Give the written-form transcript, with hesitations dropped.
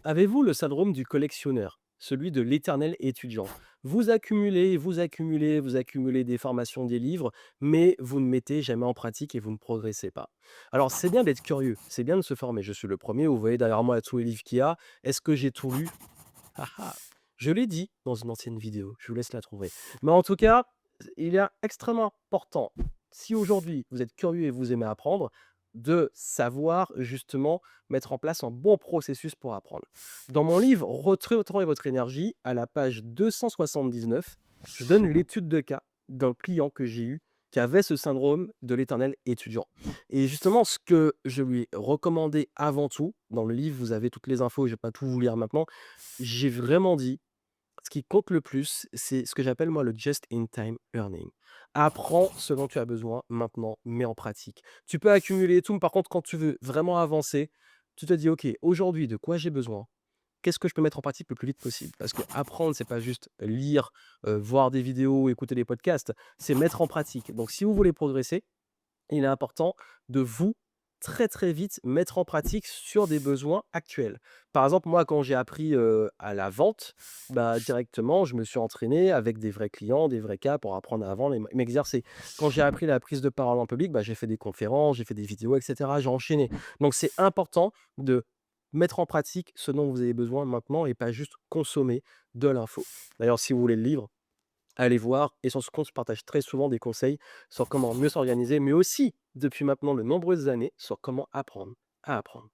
Avez-vous le syndrome du collectionneur, celui de l'éternel étudiant? Vous accumulez, vous accumulez, vous accumulez des formations, des livres, mais vous ne mettez jamais en pratique et vous ne progressez pas. Alors, c'est bien d'être curieux, c'est bien de se former. Je suis le premier, vous voyez derrière moi tous les livres qu'il y a. Est-ce que j'ai tout lu? Ah ah, je l'ai dit dans une ancienne vidéo, je vous laisse la trouver. Mais en tout cas, il est extrêmement important, si aujourd'hui vous êtes curieux et vous aimez apprendre, de savoir justement mettre en place un bon processus pour apprendre. Dans mon livre Retraitement votre énergie, à la page 279, je donne l'étude de cas d'un client que j'ai eu qui avait ce syndrome de l'éternel étudiant. Et justement, ce que je lui ai recommandé avant tout, dans le livre, vous avez toutes les infos, je ne vais pas tout vous lire maintenant, j'ai vraiment dit, ce qui compte le plus, c'est ce que j'appelle moi le just in time learning. Apprends ce dont tu as besoin maintenant, mets en pratique. Tu peux accumuler et tout, mais par contre, quand tu veux vraiment avancer, tu te dis: «OK, aujourd'hui, de quoi j'ai besoin? Qu'est-ce que je peux mettre en pratique le plus vite possible?» Parce que apprendre, c'est pas juste lire, voir des vidéos, écouter des podcasts, c'est mettre en pratique. Donc si vous voulez progresser, il est important de vous, très, très vite, mettre en pratique sur des besoins actuels. Par exemple, moi, quand j'ai appris, à la vente, bah, directement, je me suis entraîné avec des vrais clients, des vrais cas pour apprendre à vendre et m'exercer. Quand j'ai appris la prise de parole en public, bah, j'ai fait des conférences, j'ai fait des vidéos et cetera, j'ai enchaîné. Donc c'est important de mettre en pratique ce dont vous avez besoin maintenant et pas juste consommer de l'info. D'ailleurs, si vous voulez le livre, allez voir et sur ce compte, je partage très souvent des conseils sur comment mieux s'organiser, mais aussi, depuis maintenant de nombreuses années, sur comment apprendre à apprendre.